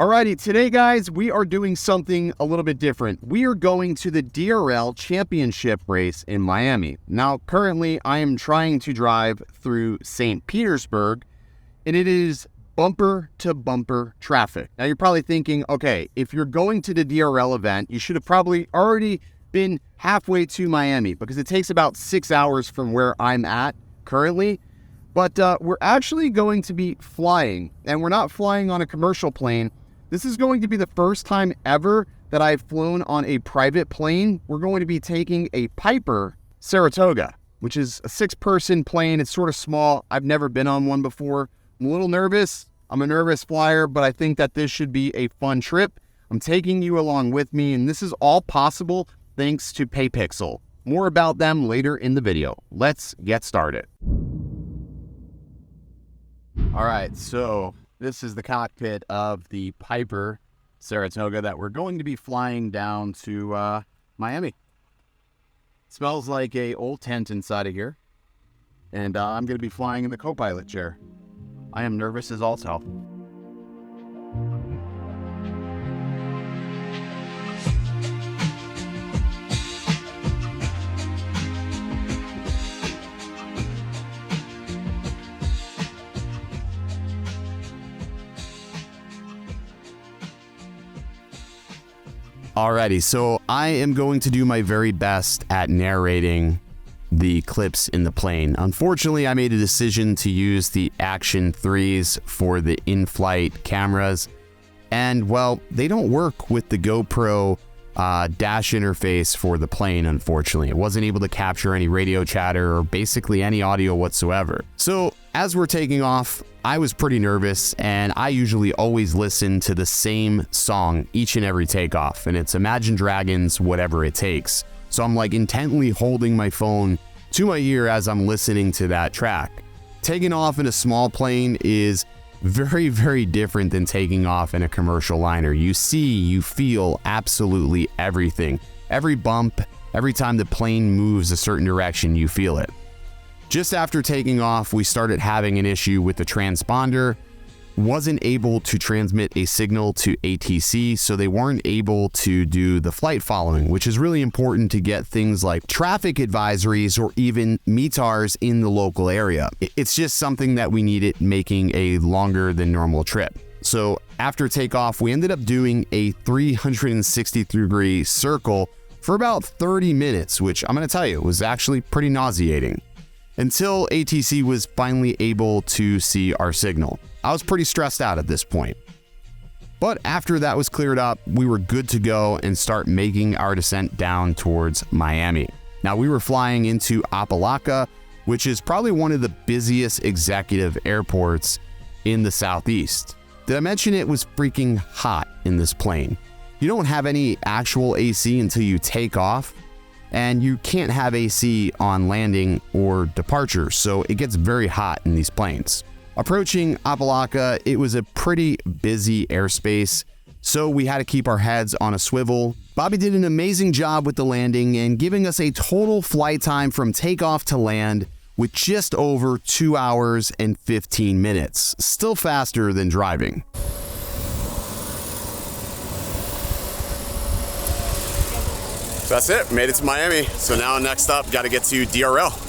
Alrighty, today guys, we are doing something a little bit different. We are going to the DRL Championship race in Miami. Now, currently, I am trying to drive through St. Petersburg, and it is bumper-to-bumper traffic. Now, you're probably thinking, okay, if you're going to the DRL event, you should have probably already been halfway to Miami, because it takes about 6 hours from where I'm at currently. But we're actually going to be flying, and we're not flying on a commercial plane. This is going to be the first time ever that I've flown on a private plane. We're going to be taking a Piper Saratoga, which is a 6-person plane. It's sort of small. I've never been on one before. I'm a little nervous. I'm a nervous flyer, but I think that this should be a fun trip. I'm taking you along with me, and this is all possible thanks to PayPixel. More about them later in the video. Let's get started. All right, so this is the cockpit of the Piper Saratoga that we're going to be flying down to Miami. It smells like a old tent inside of here. And I'm going to be flying in the co-pilot chair. I am nervous as all hell. Alrighty, so I am going to do my very best at narrating the clips in the plane. Unfortunately, I made a decision to use the Action 3s for the in-flight cameras, and well, they don't work with the GoPro dash interface for the plane, unfortunately. It wasn't able to capture any radio chatter or basically any audio whatsoever. So as we're taking off, I was pretty nervous, and I usually always listen to the same song each and every takeoff, and it's Imagine Dragons, Whatever It Takes. So I'm like intently holding my phone to my ear as I'm listening to that track. Taking off in a small plane is very, very different than taking off in a commercial liner. You see, you feel absolutely everything. Every bump, every time the plane moves a certain direction, you feel it. Just after taking off, we started having an issue with the transponder. Wasn't able to transmit a signal to ATC, so they weren't able to do the flight following, which is really important to get things like traffic advisories or even METARs in the local area. It's just something that we needed making a longer than normal trip. So after takeoff, we ended up doing a 360-degree circle for about 30 minutes, which I'm going to tell you was actually pretty nauseating, until ATC was finally able to see our signal. I was pretty stressed out at this point. But after that was cleared up, we were good to go and start making our descent down towards Miami. Now, we were flying into Apalaca, which is probably one of the busiest executive airports in the Southeast. Did I mention it was freaking hot in this plane? You don't have any actual AC until you take off, and you can't have AC on landing or departure, so it gets very hot in these planes. Approaching Apalaca, it was a pretty busy airspace, so we had to keep our heads on a swivel. Bobby did an amazing job with the landing and giving us a total flight time from takeoff to land with just over 2 hours and 15 minutes. Still faster than driving. So that's it, made it to Miami. So now next up, got to get to DRL.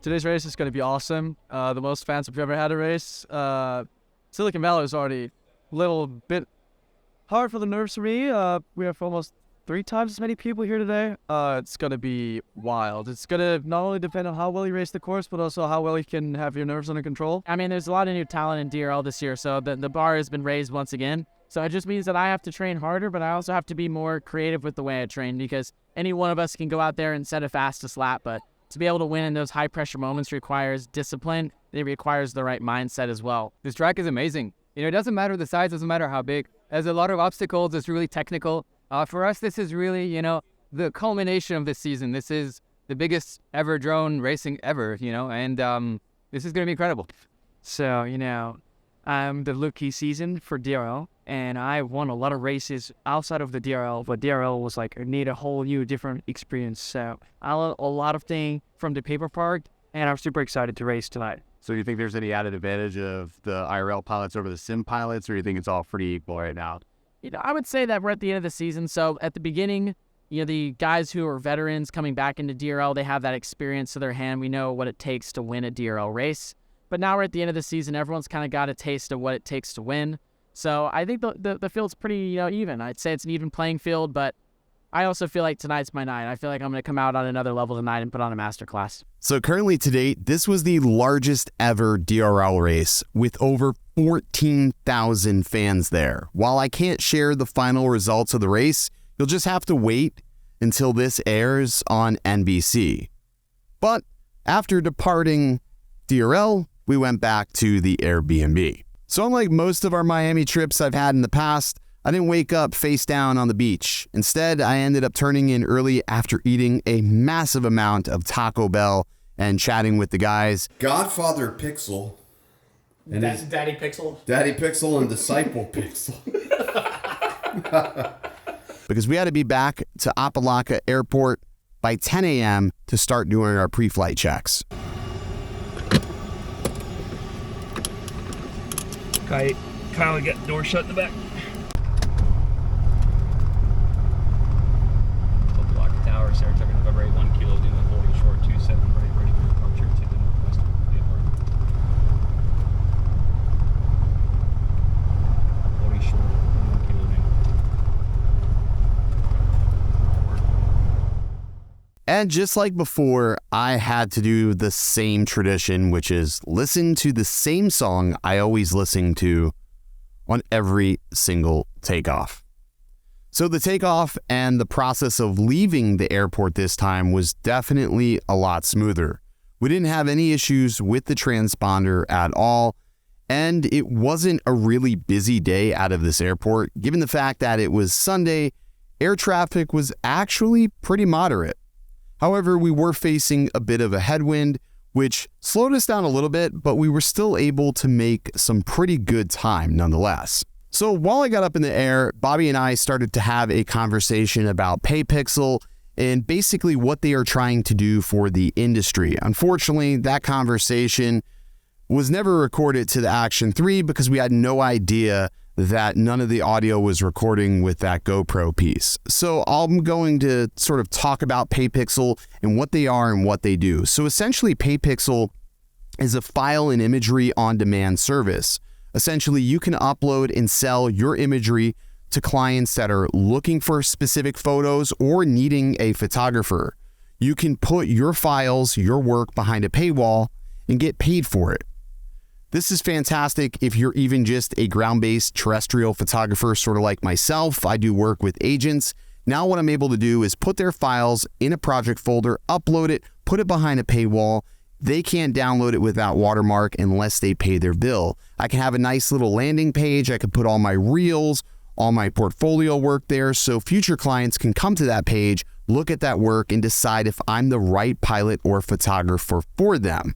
Today's race is going to be awesome. The most fans we've ever had a race. Silicon Valley was already a little bit hard for the nerves for me. We have almost 3 times as many people here today. It's going to be wild. It's going to not only depend on how well you race the course, but also how well you can have your nerves under control. I mean, there's a lot of new talent in DRL this year, so the bar has been raised once again. So it just means that I have to train harder, but I also have to be more creative with the way I train, because any one of us can go out there and set a fastest lap, but to be able to win in those high-pressure moments requires discipline. It requires the right mindset as well. This track is amazing. It doesn't matter the size, doesn't matter how big. There's a lot of obstacles. It's really technical. For us, this is really, the culmination of this season. This is the biggest ever drone racing ever, and this is going to be incredible. So, I'm the rookie season for DRL, and I won a lot of races outside of the DRL, but DRL was like, I need a whole new different experience. So I learned a lot of things from the paper park, and I'm super excited to race tonight. So do you think there's any added advantage of the IRL pilots over the sim pilots, or do you think it's all pretty equal right now? I would say that we're at the end of the season. So at the beginning, the guys who are veterans coming back into DRL, they have that experience to their hand. We know what it takes to win a DRL race. But now we're at the end of the season. Everyone's kind of got a taste of what it takes to win. So I think the field's pretty even. I'd say it's an even playing field, but I also feel like tonight's my night. I feel like I'm going to come out on another level tonight and put on a masterclass. So currently to date, this was the largest ever DRL race with over 14,000 fans there. While I can't share the final results of the race, you'll just have to wait until this airs on NBC. But after departing DRL, we went back to the Airbnb. So unlike most of our Miami trips I've had in the past, I didn't wake up face down on the beach. Instead, I ended up turning in early after eating a massive amount of Taco Bell and chatting with the guys. Godfather Pixel. And Daddy Pixel. Daddy Pixel and Disciple Pixel. Because we had to be back to Apalaca Airport by 10 a.m. to start doing our pre-flight checks. Kyle, get the door shut in the back. Block Tower, Saratoga, November 8, 1 kilo, doing the holding short, 27, ready for departure to the northwest airport. Holding short, 1 kilo, And just like before, I had to do the same tradition, which is listen to the same song I always listen to on every single takeoff. So the takeoff and the process of leaving the airport this time was definitely a lot smoother. We didn't have any issues with the transponder at all, and it wasn't a really busy day out of this airport. Given the fact that it was Sunday, air traffic was actually pretty moderate. However, we were facing a bit of a headwind, which slowed us down a little bit, but we were still able to make some pretty good time nonetheless. So while I got up in the air, Bobby and I started to have a conversation about PayPixel and basically what they are trying to do for the industry. Unfortunately, that conversation was never recorded to the Action 3 because we had no idea that none of the audio was recording with that GoPro piece. So I'm going to sort of talk about PayPixel and what they are and what they do. So essentially, PayPixel is a file and imagery on-demand service. Essentially, you can upload and sell your imagery to clients that are looking for specific photos or needing a photographer. You can put your files, your work behind a paywall and get paid for it. This is fantastic if you're even just a ground-based terrestrial photographer, sort of like myself. I do work with agents. Now what I'm able to do is put their files in a project folder, upload it, put it behind a paywall. They can't download it without watermark unless they pay their bill. I can have a nice little landing page. I can put all my reels, all my portfolio work there, so future clients can come to that page, look at that work, and decide if I'm the right pilot or photographer for them.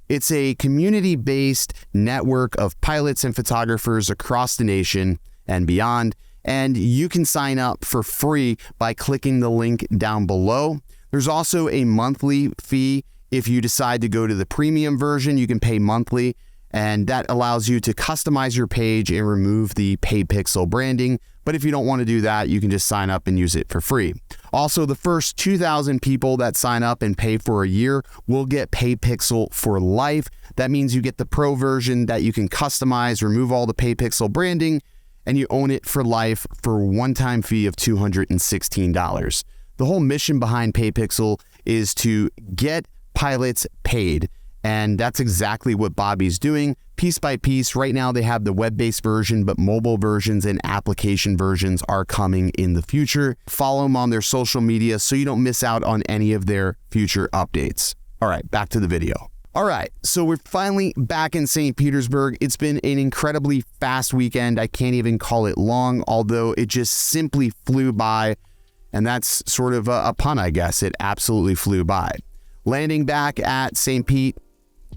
It's a community-based network of pilots and photographers across the nation and beyond, and you can sign up for free by clicking the link down below. There's also a monthly fee. If you decide to go to the premium version, you can pay monthly, and that allows you to customize your page and remove the PayPixel branding. But if you don't want to do that, you can just sign up and use it for free. Also, the first 2,000 people that sign up and pay for a year will get PayPixel for life. That means you get the pro version that you can customize, remove all the PayPixel branding, and you own it for life for a one-time fee of $216. The whole mission behind PayPixel is to get pilots paid. And that's exactly what Bobby's doing. piece by piece. Right now they have the web-based version, but mobile versions and application versions are coming in the future. Follow them on their social media so you don't miss out on any of their future updates. All right, back to the video. All right, so we're finally back in St. Petersburg. It's been an incredibly fast weekend. I can't even call it long, although it just simply flew by. And that's sort of a pun, I guess. It absolutely flew by. Landing back at St. Pete,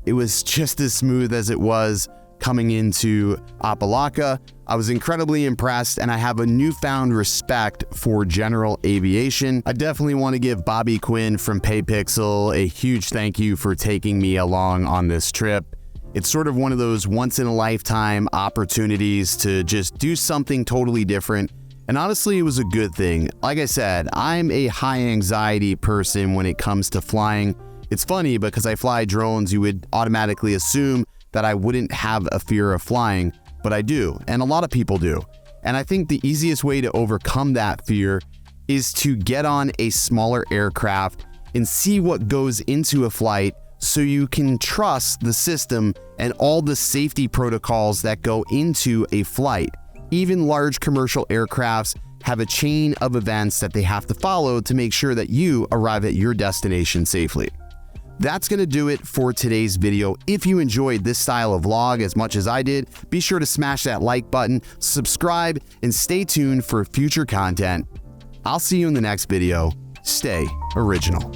it was just as smooth as it was coming into Apalaka. I was incredibly impressed, and I have a newfound respect for general aviation. I definitely want to give Bobby Quinn from PayPixel a huge thank you for taking me along on this trip. It's sort of one of those once-in-a-lifetime opportunities to just do something totally different. And honestly, it was a good thing. Like I said, I'm a high-anxiety person when it comes to flying. It's funny because I fly drones, you would automatically assume that I wouldn't have a fear of flying, but I do, and a lot of people do. And I think the easiest way to overcome that fear is to get on a smaller aircraft and see what goes into a flight so you can trust the system and all the safety protocols that go into a flight. Even large commercial aircrafts have a chain of events that they have to follow to make sure that you arrive at your destination safely. That's going to do it for today's video. If you enjoyed this style of vlog as much as I did, be sure to smash that like button, subscribe, and stay tuned for future content. I'll see you in the next video. Stay original.